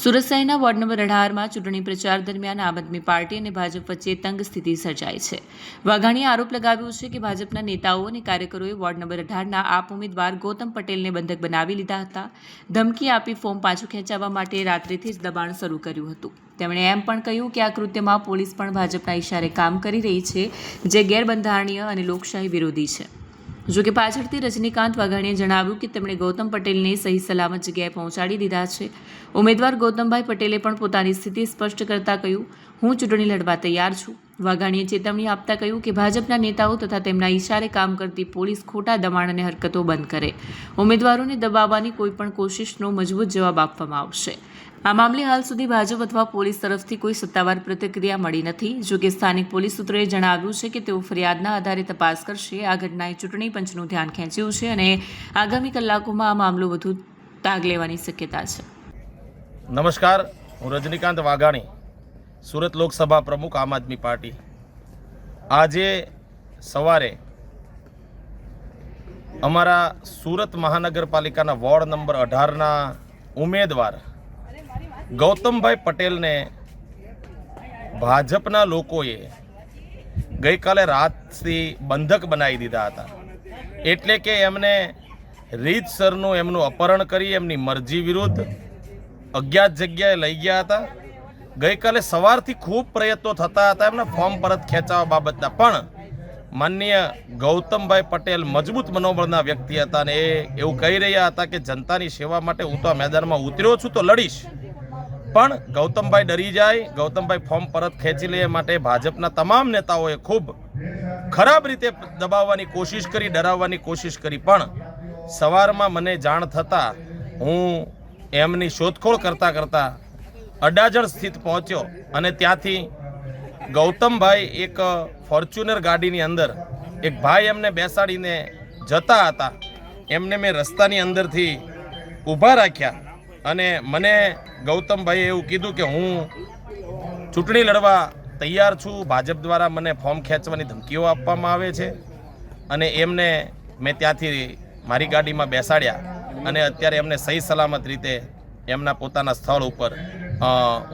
સુરત શહેરના ward number 18માં ચૂંટણી પ્રચાર દરમિયાન આમ આદમી પાર્ટી અને ભાજપ વચ્ચે તંગ સ્થિતિ સર્જાઈ છે। વાઘાણીએ આરોપ લગાવ્યો છે કે ભાજપના નેતાઓ અને કાર્યકરોએ વોર્ડ નંબર 18ના આપ ઉમેદવાર ગૌતમ પટેલને બંધક બનાવી લીધા હતા। ધમકી આપી ફોર્મ પાછું ખેંચાવવા માટે રાત્રિથી જ દબાણ શરૂ કર્યું હતું। તેમણે એમ પણ કહ્યું કે આ કૃત્યમાં પોલીસ પણ ભાજપના ઇશારે કામ કરી રહી છે, જે ગેરબંધારણીય અને લોકશાહી વિરોધી છે। જોકે પાછળથી રજનીકાંત વાઘાણીએ જણાવ્યું કે તેમણે ગૌતમ પટેલને સહી સલામત જગ્યાએ પહોંચાડી દીધા છે। ઉમેદવાર ગૌતમભાઈ પટેલે પણ પોતાની સ્થિતિ સ્પષ્ટ કરતા કહ્યું, હું ચૂંટણી લડવા તૈયાર છું। વાઘાણીએ ચેતવણી આપતા કહ્યું કે ભાજપના નેતાઓ તથા તેમના ઇશારે કામ કરતી પોલીસ ખોટા દબાણ અને હરકતો બંધ કરે, ઉમેદવારોને દબાવવાની કોઈપણ કોશિશનો મજબૂત જવાબ આપવામાં આવશે। આ મામલે હાલ સુધી ભાજપ અથવા પોલીસ તરફથી કોઈ સત્તાવાર પ્રતિક્રિયા મળી નથી। જોકે સ્થાનિક પોલીસ સૂત્રોએ જણાવ્યું છે કે તેઓ ફરિયાદના આધારે તપાસ કરશે। આ ઘટનાએ ચૂંટણી પંચનું ધ્યાન ખેંચ્યું છે અને આગામી કલાકોમાં આ મામલો વધુ તાગ લેવાની શક્યતા છે। નમસ્કાર, હું રજનીકાંત વાઘાણી, સુરત લોકસભા પ્રમુખ, આમ આદમી પાર્ટી। આજે સવારે અમારા સુરત મહાનગરપાલિકાના વોર્ડ નંબર 18ના ઉમેદવાર ગૌતમભાઈ પટેલને ભાજપના લોકોએ ગઈકાલે રાતથી બંધક બનાવી દીધા હતા। એટલે કે એમને રીતસરનું એમનું અપહરણ કરી એમની મરજી વિરુદ્ધ અજ્ઞાત જગ્યાએ લઈ ગયા હતા। ગઈકાલે સવારથી ખૂબ પ્રયત્નો થતા હતા એમના ફોર્મ પરત ખેંચાવવા બાબતના, પણ માનનીય ગૌતમભાઈ પટેલ મજબૂત મનોબળના વ્યક્તિ હતા અને એ એવું કહી રહ્યા હતા કે જનતાની સેવા માટે હું તો આ મેદાનમાં ઉતર્યો છું તો લડીશ, પણ ગૌતમભાઈ ડરી જાય, ગૌતમભાઈ ફોર્મ પરત ખેંચી લે માટે ભાજપના તમામ નેતાઓએ ખૂબ ખરાબ રીતે દબાવવાની કોશિશ કરી, ડરાવવાની કોશિશ કરી। પણ સવારમાં મને જાણ થતાં હું એમની શોધખોળ કરતાં કરતાં અડાજણ સ્થિત પહોંચ્યો અને ત્યાંથી ગૌતમભાઈ એક ફોર્ચ્યુનર ગાડીની અંદર એક ભાઈ એમને બેસાડીને જતા હતા, એમને મેં રસ્તાની અંદરથી ઊભા રાખ્યા અને મને ગૌતમભાઈએ એવું કીધું કે હું ચૂંટણી લડવા તૈયાર છું, ભાજપ દ્વારા મને ફોર્મ ખેંચવાની ધમકીઓ આપવામાં આવે છે અને એમને મેં ત્યાંથી મારી ગાડીમાં બેસાડ્યા અને અત્યારે એમને સહી સલામત રીતે એમના પોતાના સ્થળ ઉપર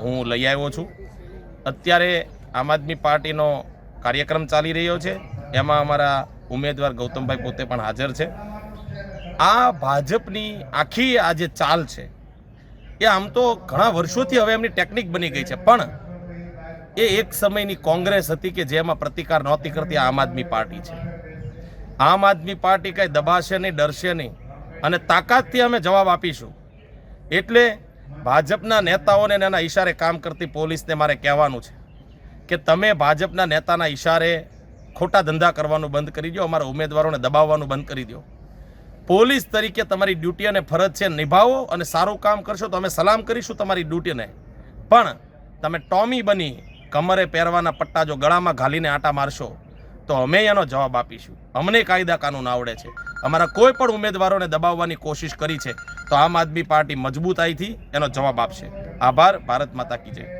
હું લઈ આવ્યો છું। અત્યારે આમ આદમી પાર્ટીનો કાર્યક્રમ ચાલી રહ્યો છે, એમાં અમારા ઉમેદવાર ગૌતમભાઈ પોતે પણ હાજર છે। આ ભાજપની આખી આ જે ચાલ છે એ આમ તો ઘણા વર્ષોથી હવે એમની ટેકનિક બની ગઈ છે, પણ એ એક સમયની કોંગ્રેસ હતી કે જેમાં પ્રતિકાર નહોતી કરતી, આમ આદમી પાર્ટી છે। આમ આદમી પાર્ટી કંઈ દબાશે નહીં, ડરશે નહીં અને તાકાતથી અમે જવાબ આપીશું। એટલે ભાજપના નેતાઓને એના ઈશારે કામ કરતી પોલીસને મારે કહેવાનું છે કે તમે ભાજપના નેતાના ઈશારે ખોટા ધંધા કરવાનું બંધ કરી દો, અમારા ઉમેદવારોને દબાવવાનું બંધ કરી દો। પોલીસ તરીકે તમારી ડ્યુટી અને ફરજ છે, નિભાવો અને સારું કામ કરશો તો અમે સલામ કરીશું તમારી ડ્યુટીને। પણ તમે ટોમી બની કમરે પહેરવાના પટ્ટા જો ગળામાં ઘાલીને આટા મારશો તો અમે એનો જવાબ આપીશું। અમને કાયદા કાનૂન આવડે છે, અમારા કોઈ પણ ઉમેદવારોને દબાવવાની કોશિશ કરી છે તો આમ આદમી પાર્ટી મજબૂતાઈથી એનો જવાબ આપશે। આભાર। ભારત માતા કી જય।